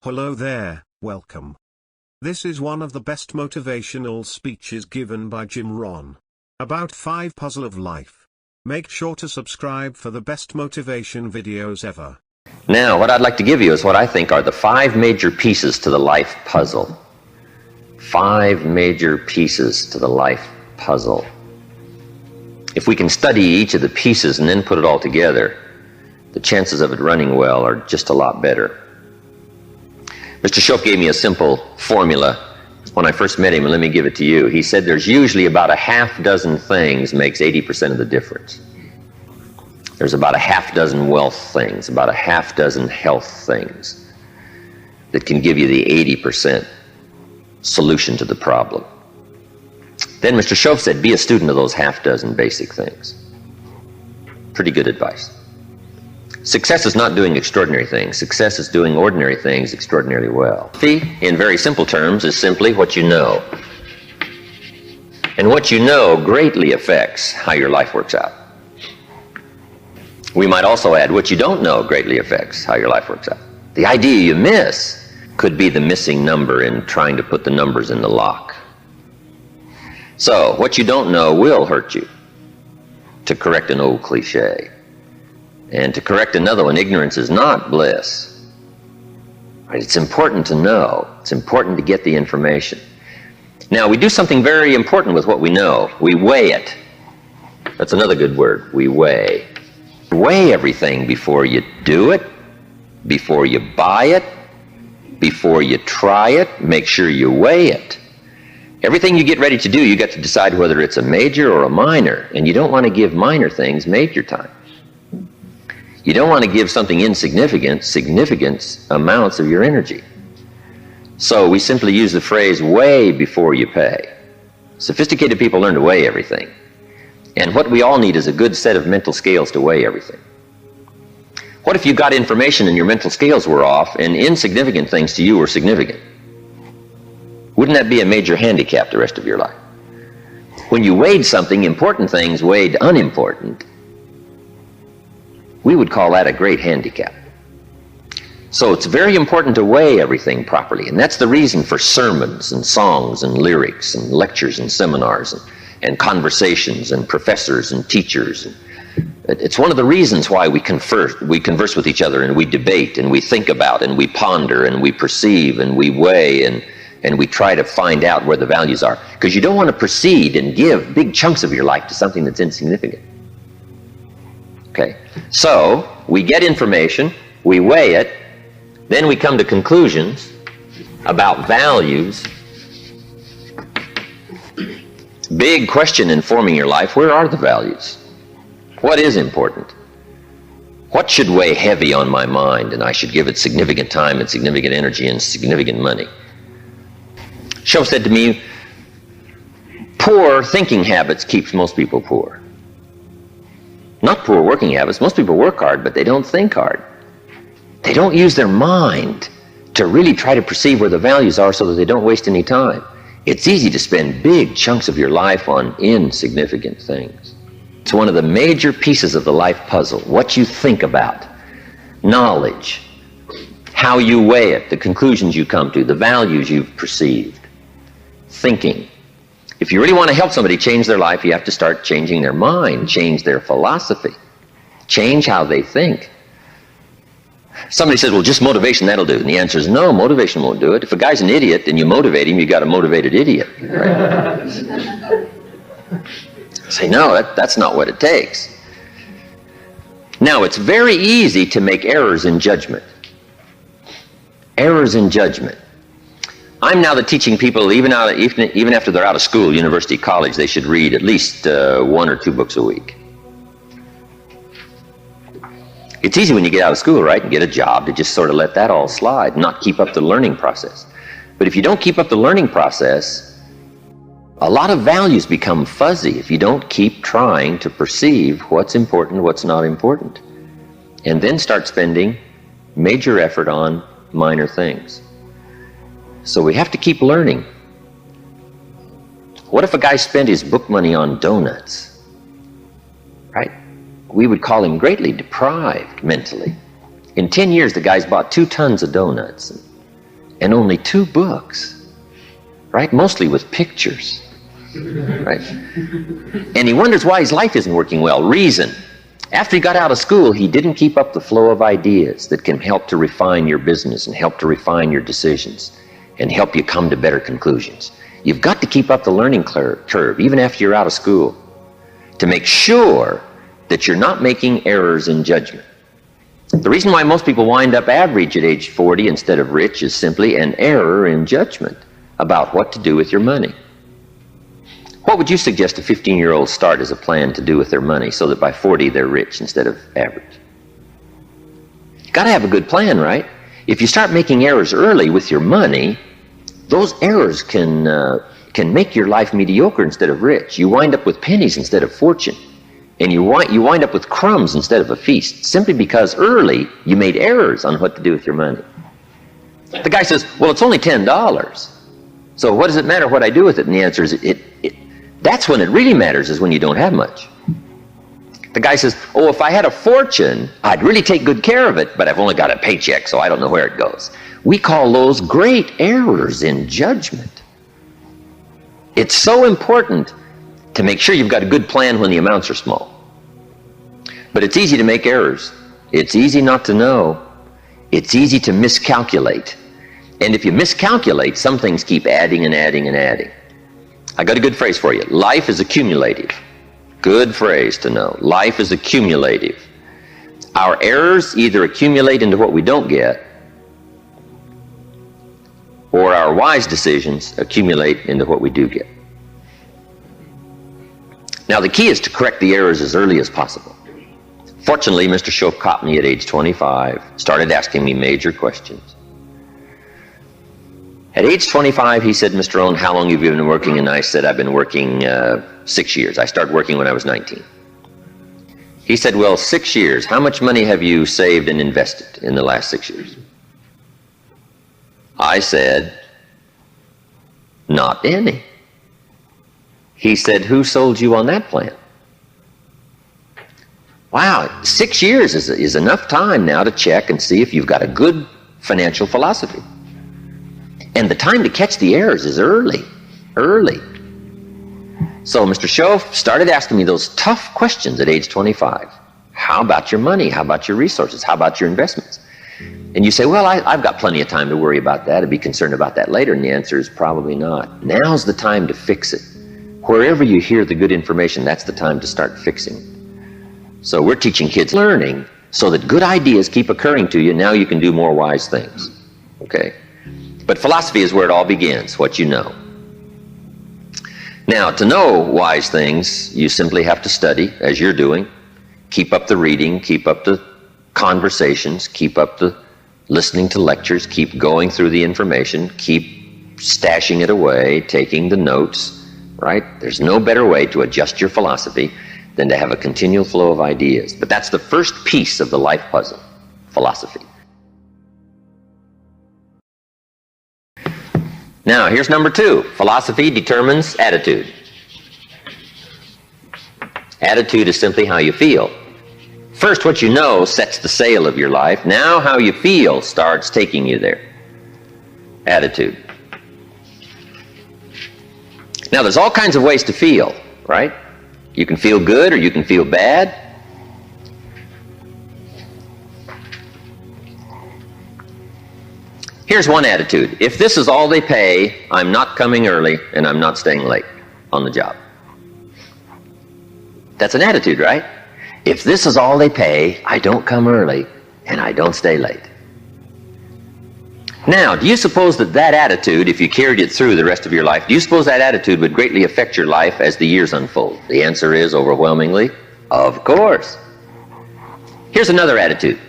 Hello there, welcome. This is one of the best motivational speeches given by Jim Rohn. About 5 puzzle of life. Make sure to subscribe for the best motivation videos ever. Now, what I'd like to give you is what I think are the 5 major pieces to the life puzzle. 5 major pieces to the life puzzle. If we can study each of the pieces and then put it all together, the chances of it running well are just a lot better. Mr. Shoaff gave me a simple formula when I first met him, and let me give it to you. He said there's usually about a half dozen things makes 80% of the difference. There's about a half dozen wealth things, about a half dozen health things that can give you the 80% solution to the problem. Then Mr. Shoaff said, be a student of those half dozen basic things. Pretty good advice. Success is not doing extraordinary things. Success is doing ordinary things extraordinarily well. In very simple terms, is simply what you know. And what you know greatly affects how your life works out. We might also add, what you don't know greatly affects how your life works out. The idea you miss could be the missing number in trying to put the numbers in the lock. So, what you don't know will hurt you, to correct an old cliche. And to correct another one, ignorance is not bliss. Right? It's important to know. It's important to get the information. Now, we do something very important with what we know. We weigh it. That's another good word. We weigh. Weigh everything before you do it, before you buy it, before you try it. Make sure you weigh it. Everything you get ready to do, you got to decide whether it's a major or a minor. And you don't want to give minor things major time. You don't want to give something insignificant significant amounts of your energy. So we simply use the phrase, weigh before you pay. Sophisticated people learn to weigh everything. And what we all need is a good set of mental scales to weigh everything. What if you got information and your mental scales were off and insignificant things to you were significant? Wouldn't that be a major handicap the rest of your life? When you weighed something, important things weighed unimportant. We would call that a great handicap. So it's very important to weigh everything properly, and that's the reason for sermons and songs and lyrics and lectures and seminars and conversations and professors and teachers. It's one of the reasons why we converse with each other, and we debate and we think about and we ponder and we perceive and we weigh and we try to find out where the values are. Because you don't want to proceed and give big chunks of your life to something that's insignificant. Okay, so we get information, we weigh it, then we come to conclusions about values. Big question in forming your life, where are the values? What is important? What should weigh heavy on my mind and I should give it significant time and significant energy and significant money? Shoaff said to me, poor thinking habits keeps most people poor. Not poor working habits. Most people work hard, but they don't think hard. They don't use their mind to really try to perceive where the values are so that they don't waste any time. It's easy to spend big chunks of your life on insignificant things. It's one of the major pieces of the life puzzle. What you think about, knowledge, how you weigh it, the conclusions you come to, the values you've perceived, thinking. If you really want to help somebody change their life, you have to start changing their mind, change their philosophy, change how they think. Somebody says, well, just motivation, that'll do. And the answer is no, motivation won't do it. If a guy's an idiot and you motivate him, you got a motivated idiot. Right? Say, no, that's not what it takes. Now, it's very easy to make errors in judgment. Errors in judgment. I'm now teaching people, even after they're out of school, university, college, they should read at least 1 or 2 books a week. It's easy when you get out of school, right, and get a job to just sort of let that all slide, not keep up the learning process. But if you don't keep up the learning process, a lot of values become fuzzy if you don't keep trying to perceive what's important, what's not important, and then start spending major effort on minor things. So we have to keep learning. What if a guy spent his book money on donuts? Right? We would call him greatly deprived mentally. In 10 years, the guy's bought 2 tons of donuts. and only 2 books, right? Mostly with pictures, right? And he wonders why his life isn't working well. Reason. After he got out of school, he didn't keep up the flow of ideas that can help to refine your business and help to refine your decisions and help you come to better conclusions. You've got to keep up the learning curve, even after you're out of school, to make sure that you're not making errors in judgment. The reason why most people wind up average at age 40 instead of rich is simply an error in judgment about what to do with your money. What would you suggest a 15-year-old start as a plan to do with their money so that by 40 they're rich instead of average? You've got to have a good plan, right? If you start making errors early with your money, those errors can make your life mediocre instead of rich. You wind up with pennies instead of fortune. And you wind up with crumbs instead of a feast, simply because early you made errors on what to do with your money. The guy says, well, it's only $10. So what does it matter what I do with it? And the answer is, that's when it really matters, is when you don't have much. The guy says, oh, if I had a fortune, I'd really take good care of it, but I've only got a paycheck, so I don't know where it goes. We call those great errors in judgment. It's so important to make sure you've got a good plan when the amounts are small. But it's easy to make errors. It's easy not to know. It's easy to miscalculate. And if you miscalculate, some things keep adding and adding and adding. I got a good phrase for you. Life is accumulative. Good phrase to know. Life is accumulative. Our errors either accumulate into what we don't get, or our wise decisions accumulate into what we do get. Now, the key is to correct the errors as early as possible. Fortunately, Mr. Shoaff caught me at age 25, started asking me major questions. At age 25, he said, Mr. Rohn, how long have you been working? And I said, I've been working 6 years. I started working when I was 19. He said, well, 6 years. How much money have you saved and invested in the last 6 years? I said, not any. He said, who sold you on that plan? Wow, 6 years is enough time now to check and see if you've got a good financial philosophy. And the time to catch the errors is early. So Mr. Shoaff started asking me those tough questions at age 25. How about your money? How about your resources? How about your investments? And you say, well, I've got plenty of time to worry about that and be concerned about that later. And the answer is probably not. Now's the time to fix it. Wherever you hear the good information, that's the time to start fixing. So we're teaching kids learning so that good ideas keep occurring to you. Now you can do more wise things. Okay? But philosophy is where it all begins, what you know. Now, to know wise things, you simply have to study, as you're doing. Keep up the reading, keep up the conversations, keep up the listening to lectures, keep going through the information, keep stashing it away, taking the notes, right? There's no better way to adjust your philosophy than to have a continual flow of ideas. But that's the first piece of the life puzzle, philosophy. Now, here's number 2. Philosophy determines attitude. Attitude is simply how you feel. First, what you know sets the sail of your life. Now, how you feel starts taking you there. Attitude. Now, there's all kinds of ways to feel, right? You can feel good or you can feel bad. Here's one attitude. If this is all they pay, I'm not coming early and I'm not staying late on the job. That's an attitude, right? If this is all they pay, I don't come early and I don't stay late. Now, do you suppose that attitude, if you carried it through the rest of your life, do you suppose that attitude would greatly affect your life as the years unfold? The answer is overwhelmingly, of course. Here's another attitude.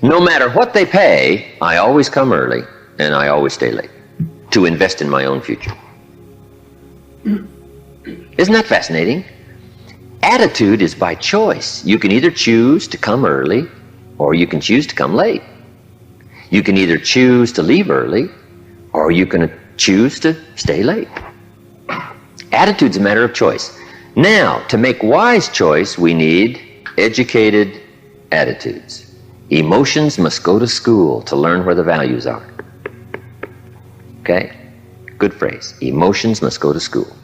No matter what they pay, I always come early and I always stay late to invest in my own future. Isn't that fascinating? Attitude is by choice. You can either choose to come early or you can choose to come late. You can either choose to leave early or you can choose to stay late. Attitude's a matter of choice. Now, to make wise choice, we need educated attitudes. Emotions must go to school to learn where the values are. Okay? Good phrase. Emotions must go to school.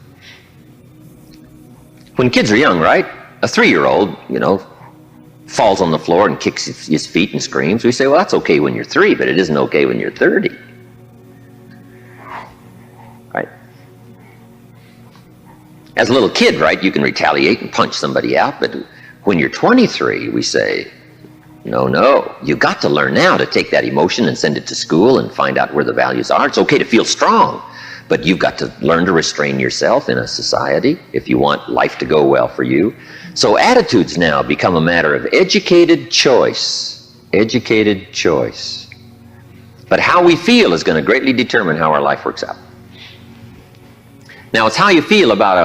When kids are young, right? A 3-year-old, falls on the floor and kicks his feet and screams. We say, well, that's okay when you're 3, but it isn't okay when you're 30. Right? As a little kid, right, you can retaliate and punch somebody out, but when you're 23, we say, no, you got to learn now to take that emotion and send it to school and find out where the values are. It's okay to feel strong, but you've got to learn to restrain yourself in a society if you want life to go well for you. So attitudes now become a matter of educated choice. Educated choice. But how we feel is going to greatly determine how our life works out. Now, it's how you feel about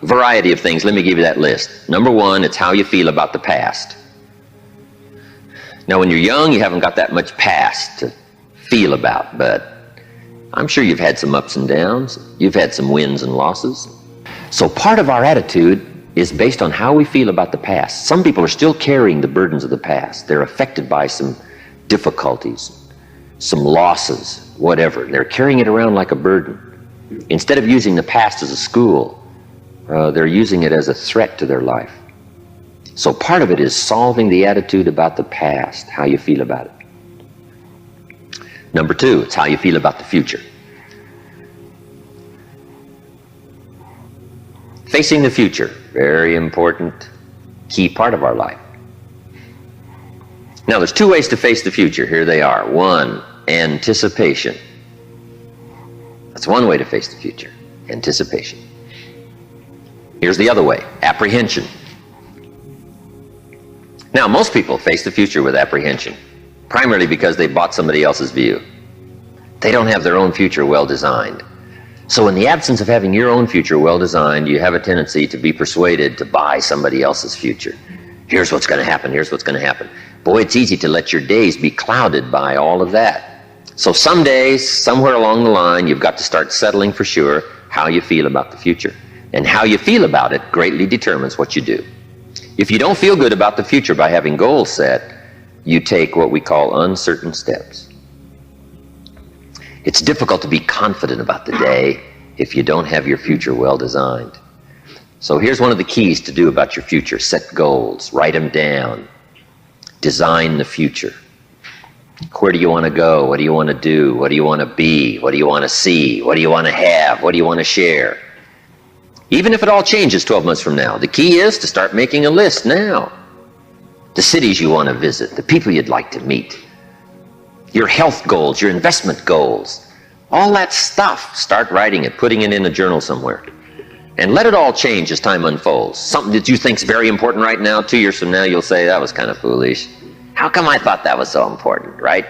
a variety of things. Let me give you that list. Number 1, it's how you feel about the past. Now, when you're young, you haven't got that much past to feel about, but I'm sure you've had some ups and downs. You've had some wins and losses. So part of our attitude is based on how we feel about the past. Some people are still carrying the burdens of the past. They're affected by some difficulties, some losses, whatever. They're carrying it around like a burden. Instead of using the past as a school, they're using it as a threat to their life. So part of it is solving the attitude about the past, how you feel about it. Number 2, it's how you feel about the future. Facing the future, very important, key part of our life. Now, there's 2 ways to face the future. Here they are. 1, anticipation. That's one way to face the future, anticipation. Here's the other way, apprehension. Now, most people face the future with apprehension, primarily because they bought somebody else's view. They don't have their own future well designed. So in the absence of having your own future well designed, you have a tendency to be persuaded to buy somebody else's future. Here's what's going to happen, here's what's going to happen. Boy, it's easy to let your days be clouded by all of that. So some days, somewhere along the line, you've got to start settling for sure how you feel about the future. And how you feel about it greatly determines what you do. If you don't feel good about the future by having goals set, you take what we call uncertain steps. It's difficult to be confident about the day if you don't have your future well designed. So here's one of the keys to do about your future. Set goals, write them down, design the future. Where do you want to go? What do you want to do? What do you want to be? What do you want to see? What do you want to have? What do you want to share? Even if it all changes 12 months from now, the key is to start making a list now. The cities you want to visit, the people you'd like to meet, your health goals, your investment goals, all that stuff. Start writing it, putting it in a journal somewhere. And let it all change as time unfolds. Something that you think is very important right now, 2 years from now, you'll say, that was kind of foolish. How come I thought that was so important, right?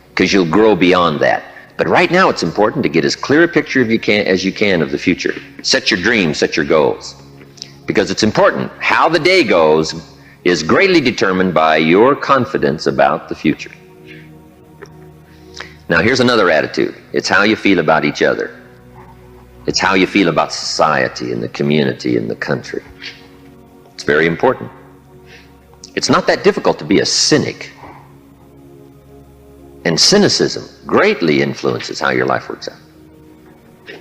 Because you'll grow beyond that. But right now it's important to get as clear a picture as you can of the future. Set your dreams, set your goals. Because it's important. How the day goes is greatly determined by your confidence about the future. Now here's another attitude. It's how you feel about each other. It's how you feel about society and the community and the country. It's very important. It's not that difficult to be a cynic. And cynicism greatly influences how your life works out.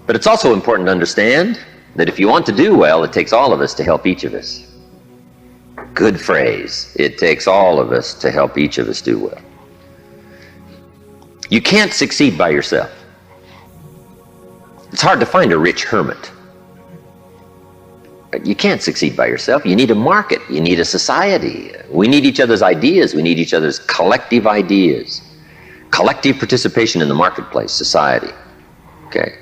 But it's also important to understand that if you want to do well, it takes all of us to help each of us. Good phrase. It takes all of us to help each of us do well. You can't succeed by yourself. It's hard to find a rich hermit. But you can't succeed by yourself. You need a market. You need a society. We need each other's ideas. We need each other's collective ideas. Collective participation in the marketplace, society. Okay?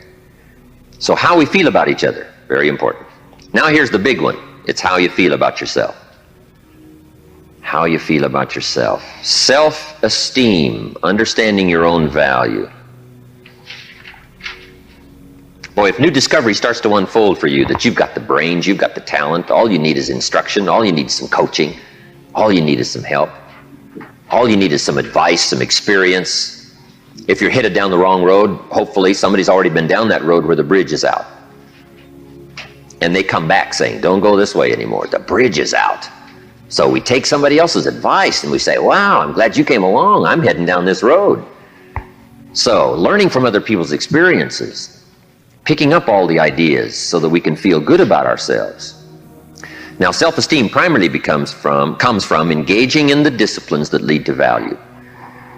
So how we feel about each other, very important. Now here's the big one. It's how you feel about yourself. How you feel about yourself. Self-esteem, understanding your own value. Boy, if new discovery starts to unfold for you, that you've got the brains, you've got the talent, all you need is instruction, all you need is some coaching, all you need is some help, all you need is some advice, some experience. If you're headed down the wrong road, hopefully somebody's already been down that road where the bridge is out. And they come back saying, don't go this way anymore, the bridge is out. So we take somebody else's advice and we say, wow, I'm glad you came along, I'm heading down this road. So, learning from other people's experiences, picking up all the ideas so that we can feel good about ourselves. Now, self-esteem primarily comes from engaging in the disciplines that lead to value.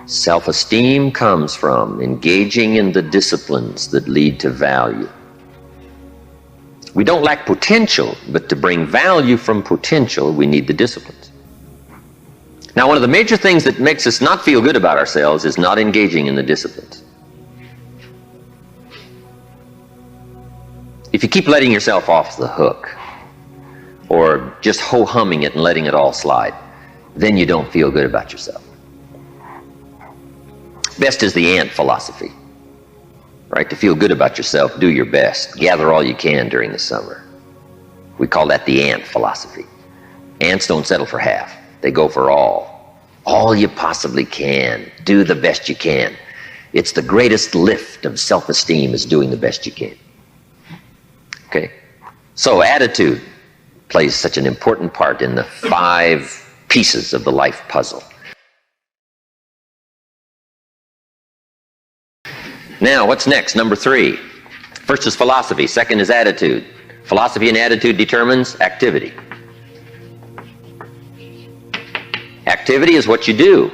Self-esteem comes from engaging in the disciplines that lead to value. We don't lack potential, but to bring value from potential, we need the disciplines. Now, one of the major things that makes us not feel good about ourselves is not engaging in the disciplines. If you keep letting yourself off the hook, or just ho-humming it and letting it all slide, then you don't feel good about yourself. Best is the ant philosophy, right? To feel good about yourself, do your best. Gather all you can during the summer. We call that the ant philosophy. Ants don't settle for half. They go for all. All you possibly can. Do the best you can. It's the greatest lift of self-esteem is doing the best you can. Okay? So attitude plays such an important part in the 5 pieces of the life puzzle. Now, what's next? Number 3. First is philosophy. Second is attitude. Philosophy and attitude determines activity. Activity is what you do.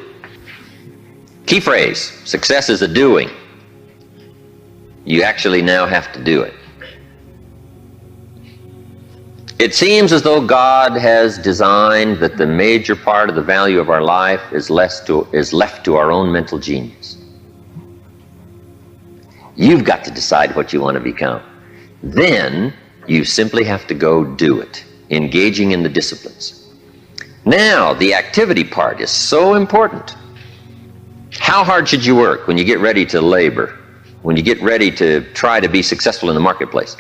Key phrase, success is a doing. You actually now have to do it. It seems as though God has designed that the major part of the value of our life is left to our own mental genius. You've got to decide what you want to become. Then you simply have to go do it, engaging in the disciplines. Now, the activity part is so important. How hard should you work when you get ready to labor, when you get ready to try to be successful in the marketplace?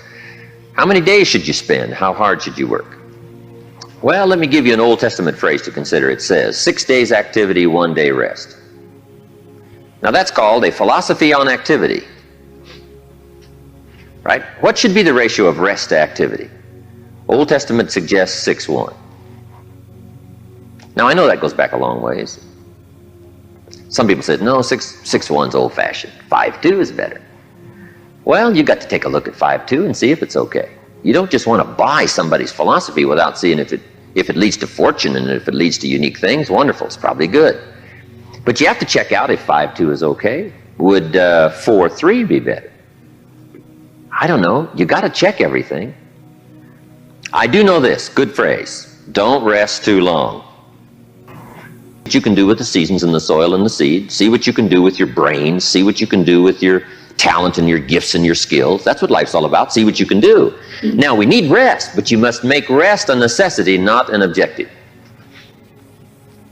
How many days should you spend? How hard should you work? Well, let me give you an Old Testament phrase to consider. It says, 6 days activity, 1 day rest. Now that's called a philosophy on activity. Right? What should be the ratio of rest to activity? Old Testament suggests 6:1. Now I know that goes back a long ways. Some people said, no, 6:1's old-fashioned. 5:2 is better. Well, you got to take a look at 5:2 and see if it's okay. You don't just want to buy somebody's philosophy without seeing if it leads to fortune, and if it leads to unique things, wonderful, it's probably good. But you have to check out if 5:2 is okay. Would 4:3 be better? I don't know. You got to check everything. I do know this, good phrase, don't rest too long. What you can do with the seasons and the soil and the seed, see what you can do with your brain, see what you can do with your talent and your gifts and your skills. That's what life's all about, see what you can do. Now, we need rest, but you must make rest a necessity, not an objective.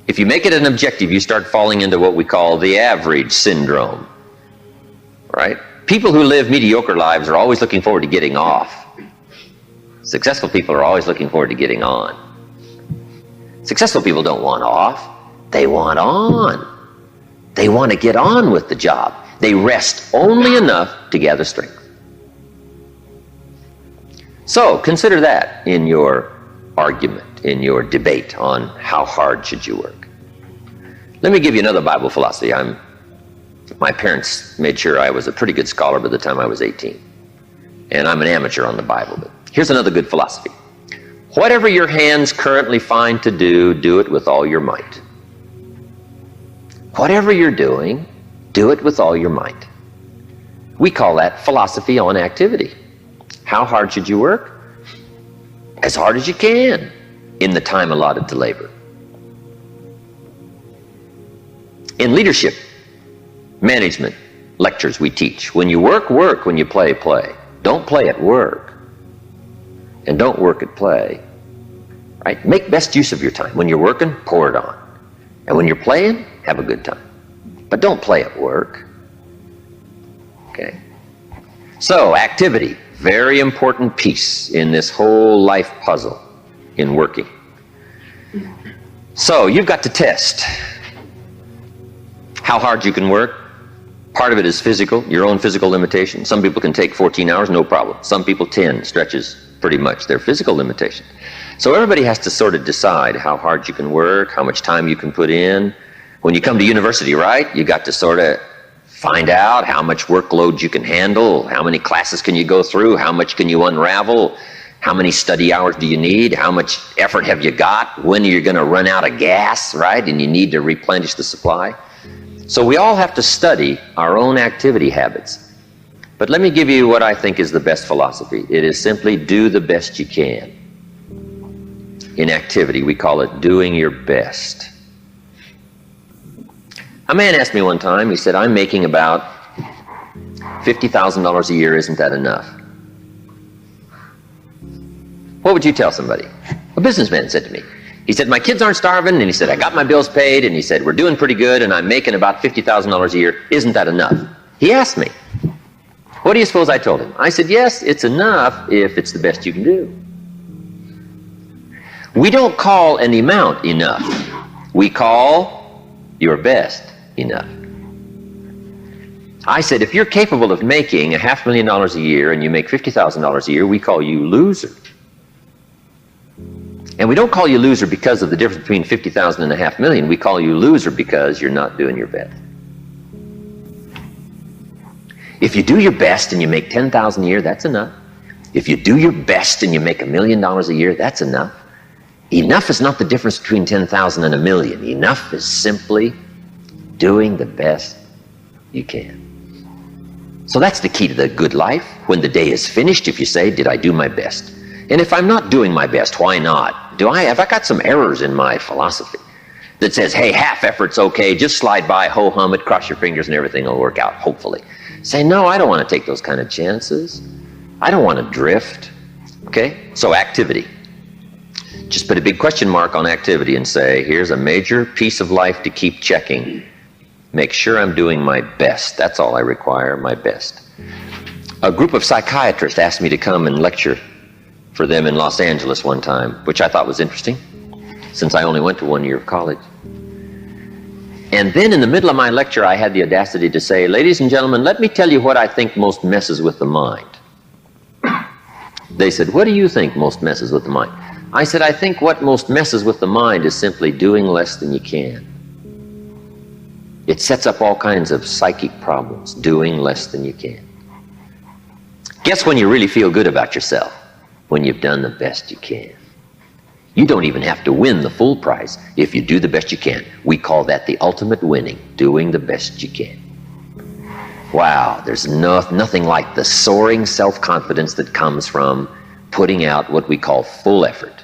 If you make it an objective, you start falling into what we call the average syndrome, right? People who live mediocre lives are always looking forward to getting off. Successful people are always looking forward to getting on. Successful people don't want off, they want on. They want to get on with the job. They rest only enough to gather strength. So consider that in your argument, in your debate on how hard should you work. Let me give you another Bible philosophy. My parents made sure I was a pretty good scholar by the time I was 18. And I'm an amateur on the Bible. But here's another good philosophy. Whatever your hands currently find to do, do it with all your might. Whatever you're doing, do it with all your might. We call that philosophy on activity. How hard should you work? As hard as you can in the time allotted to labor. In leadership, management lectures we teach, when you work, work. When you play, play. Don't play at work. And don't work at play. Right? Make best use of your time. When you're working, pour it on. And when you're playing, have a good time. But don't play at work. Okay? So, activity, very important piece in this whole life puzzle in working. So, you've got to test how hard you can work. Part of it is physical, your own physical limitation. Some people can take 14 hours, no problem. Some people 10 stretches pretty much their physical limitation. So everybody has to sort of decide how hard you can work, how much time you can put in. When you come to university, right, you got to sort of Find out how much workload you can handle, how many classes can you go through, how much can you unravel, how many study hours do you need, how much effort have you got, when are you going to run out of gas, right? And you need to replenish the supply. So we all have to study our own activity habits. But let me give you what I think is the best philosophy. It is simply do the best you can. In activity, we call it doing your best. A man asked me one time, he said, I'm making about $50,000 a year, isn't that enough? What would you tell somebody? A businessman said to me. He said, my kids aren't starving, and he said, I got my bills paid, and he said, we're doing pretty good, and I'm making about $50,000 a year, isn't that enough? He asked me. What do you suppose I told him? I said, yes, it's enough if it's the best you can do. We don't call an amount enough. We call your best enough. I said, if you're capable of making $500,000 a year and you make $50,000 a year, we call you loser. And we don't call you loser because of the difference between $50,000 and $500,000. We call you loser because you're not doing your best. If you do your best and you make $10,000 a year, that's enough. If you do your best and you make $1 million a year, that's enough. Enough is not the difference between 10,000 and 1,000,000. Enough is simply doing the best you can. So that's the key to the good life. When the day is finished, if you say, did I do my best? And if I'm not doing my best, why not? Have I got some errors in my philosophy that says, hey, half effort's okay, just slide by, ho-hum it, cross your fingers and everything will work out, hopefully. Say, no, I don't want to take those kind of chances. I don't want to drift. Okay? So activity. Just put a big question mark on activity and say, here's a major piece of life to keep checking. Make sure I'm doing my best. That's all I require, my best. A group of psychiatrists asked me to come and lecture for them in Los Angeles one time, which I thought was interesting, since I only went to 1 year of college. And then in the middle of my lecture, I had the audacity to say, ladies and gentlemen, let me tell you what I think most messes with the mind. They said, what do you think most messes with the mind? I said, I think what most messes with the mind is simply doing less than you can. It sets up all kinds of psychic problems, doing less than you can. Guess when you really feel good about yourself? When you've done the best you can. You don't even have to win the full prize if you do the best you can. We call that the ultimate winning, doing the best you can. Wow, there's nothing like the soaring self-confidence that comes from putting out what we call full effort.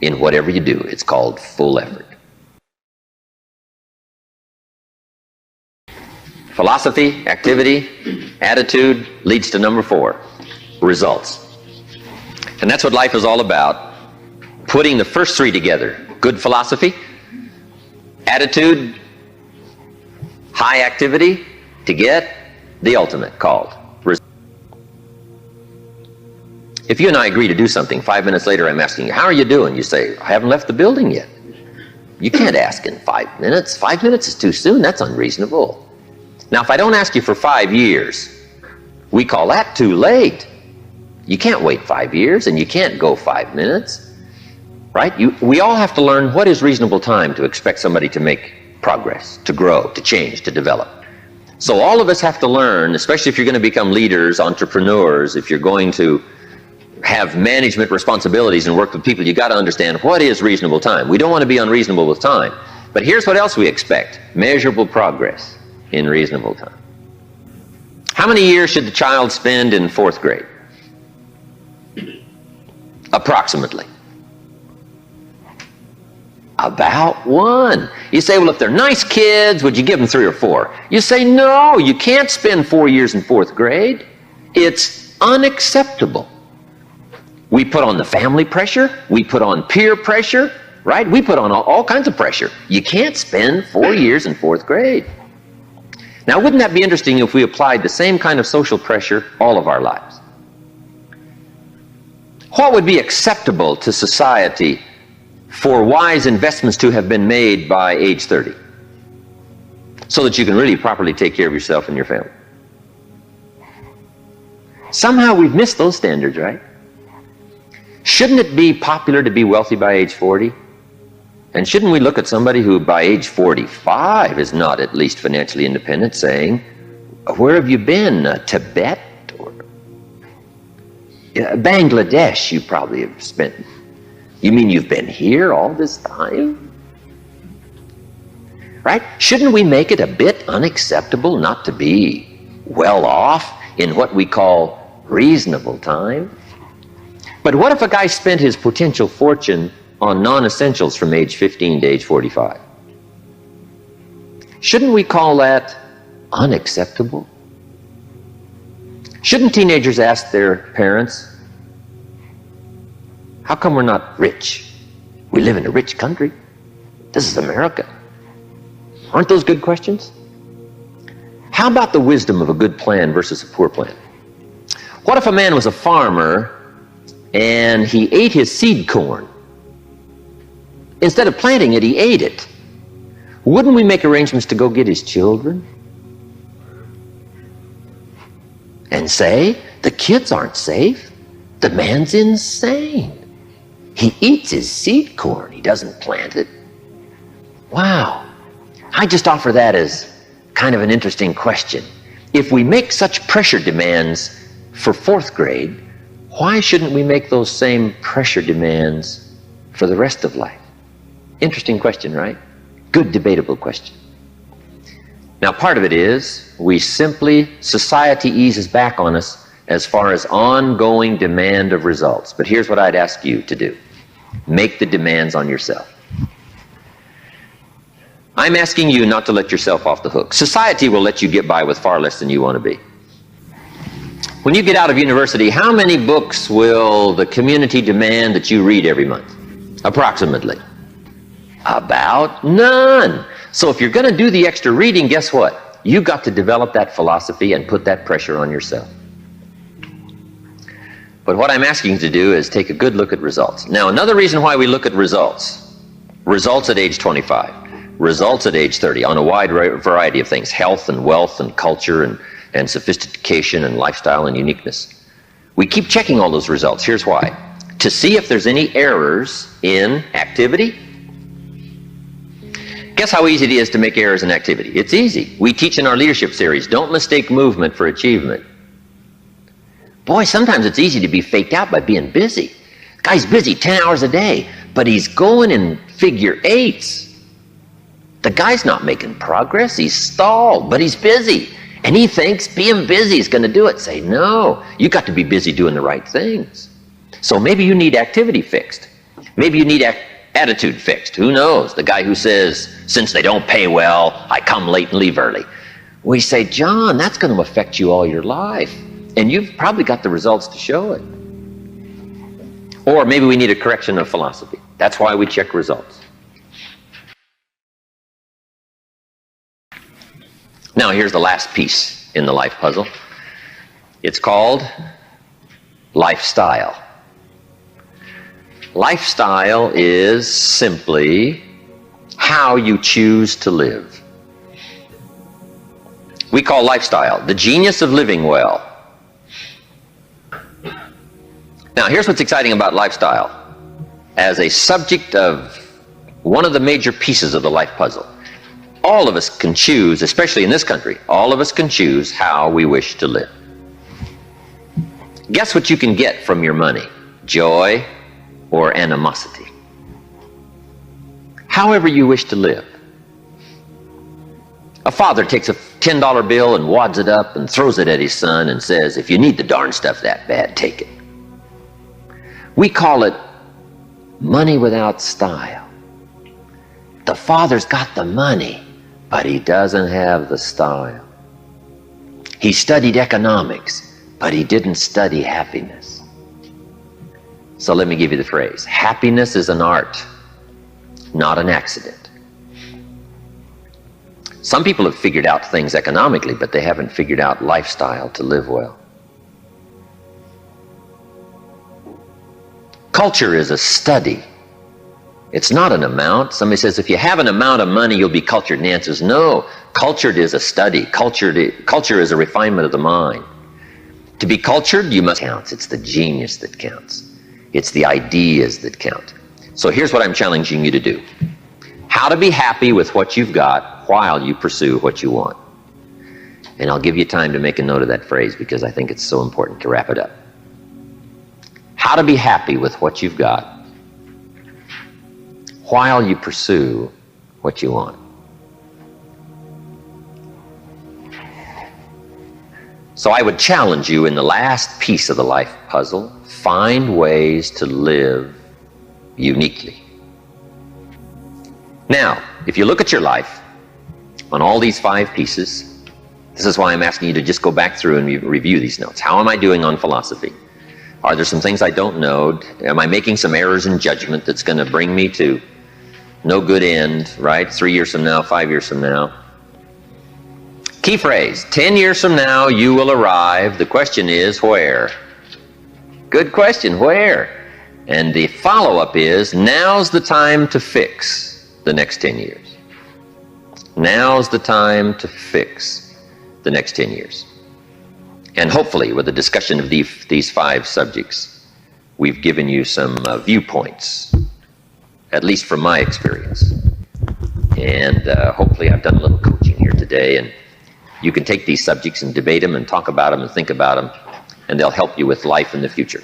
In whatever you do, it's called full effort. Philosophy, activity, attitude leads to number 4, results. And that's what life is all about, putting the first 3 together. Good philosophy, attitude, high activity to get the ultimate called result. If you and I agree to do something, 5 minutes later I'm asking you, how are you doing? You say, I haven't left the building yet. You can't ask in 5 minutes. 5 minutes is too soon. That's unreasonable. Now, if I don't ask you for 5 years, we call that too late. You can't wait 5 years, and you can't go 5 minutes, right? We all have to learn what is reasonable time to expect somebody to make progress, to grow, to change, to develop. So all of us have to learn, especially if you're going to become leaders, entrepreneurs, if you're going to have management responsibilities and work with people, you got to understand what is reasonable time. We don't want to be unreasonable with time. But here's what else we expect: measurable progress in reasonable time. How many years should the child spend in 4th grade? Approximately. About 1. You say, well, if they're nice kids, would you give them 3 or 4? You say, no, you can't spend 4 years in 4th grade. It's unacceptable. We put on the family pressure. We put on peer pressure, right? We put on all kinds of pressure. You can't spend 4 years in 4th grade. Now, wouldn't that be interesting if we applied the same kind of social pressure all of our lives? What would be acceptable to society for wise investments to have been made by age 30 so that you can really properly take care of yourself and your family? Somehow we've missed those standards, right? Shouldn't it be popular to be wealthy by age 40? And shouldn't we look at somebody who by age 45 is not at least financially independent saying, Where have you been? Tibet? Or Bangladesh you probably have spent. You mean you've been here all this time? Right? Shouldn't we make it a bit unacceptable not to be well off in what we call reasonable time? But what if a guy spent his potential fortune on non-essentials from age 15 to age 45? Shouldn't we call that unacceptable? Shouldn't teenagers ask their parents, how come we're not rich? We live in a rich country. This is America. Aren't those good questions? How about the wisdom of a good plan versus a poor plan? What if a man was a farmer and he ate his seed corn? Instead of planting it, he ate it. Wouldn't we make arrangements to go get his children? And say, the kids aren't safe. The man's insane. He eats his seed corn. He doesn't plant it. Wow. I just offer that as kind of an interesting question. If we make such pressure demands for fourth grade, why shouldn't we make those same pressure demands for the rest of life? Interesting question, right? Good debatable question. Now, part of it is society eases back on us as far as ongoing demand of results. But here's what I'd ask you to do. Make the demands on yourself. I'm asking you not to let yourself off the hook. Society will let you get by with far less than you want to be. When you get out of university, how many books will the community demand that you read every month? Approximately. About none. So if you're going to do the extra reading, guess what? You've got to develop that philosophy and put that pressure on yourself. But what I'm asking you to do is take a good look at results. Now, another reason why we look at results at age 25, results at age 30 on a wide variety of things, health and wealth and culture and sophistication and lifestyle and uniqueness. We keep checking all those results. Here's why. To see if there's any errors in activity. Guess how easy it is to make errors in activity? It's easy. We teach in our leadership series, don't mistake movement for achievement. Boy, sometimes it's easy to be faked out by being busy. The guy's busy 10 hours a day, but he's going in figure eights. The guy's not making progress. He's stalled, but he's busy. And he thinks being busy is going to do it. Say, no, you got to be busy doing the right things. So maybe you need activity fixed. Maybe you need attitude fixed. Who knows? The guy who says, since they don't pay well, I come late and leave early. We say, John, that's going to affect you all your life. And you've probably got the results to show it. Or maybe we need a correction of philosophy. That's why we check results. Now, here's the last piece in the life puzzle. It's called lifestyle. Lifestyle is simply how you choose to live. We call lifestyle the genius of living well. Now, here's what's exciting about lifestyle as a subject of one of the major pieces of the life puzzle. All of us can choose, especially in this country, all of us can choose how we wish to live. Guess what you can get from your money? Joy or animosity. However you wish to live. A father takes a $10 bill and wads it up and throws it at his son and says, if you need the darn stuff that bad, take it. We call it money without style. The father's got the money, but he doesn't have the style. He studied economics, but he didn't study happiness. So let me give you the phrase. Happiness is an art, not an accident. Some people have figured out things economically, but they haven't figured out lifestyle to live well. Culture is a study. It's not an amount. Somebody says, if you have an amount of money, you'll be cultured. And the answer is no. Cultured is a study. Culture is a refinement of the mind. To be cultured, you must count. It's the genius that counts. It's the ideas that count. So here's what I'm challenging you to do. How to be happy with what you've got while you pursue what you want. And I'll give you time to make a note of that phrase because I think it's so important to wrap it up. How to be happy with what you've got while you pursue what you want. So I would challenge you in the last piece of the life puzzle, find ways to live uniquely. Now, if you look at your life on all these 5 pieces, this is why I'm asking you to just go back through and review these notes. How am I doing on philosophy? Are there some things I don't know? Am I making some errors in judgment that's going to bring me to no good end, right? 3 years from now, 5 years from now. Key phrase, 10 years from now you will arrive. The question is where? Good question, where? And the follow-up is, now's the time to fix the next 10 years. Now's the time to fix the next 10 years. And hopefully with the discussion of these 5 subjects, we've given you some viewpoints, at least from my experience. And hopefully I've done a little coaching here today, and you can take these subjects and debate them and talk about them and think about them, and they'll help you with life in the future.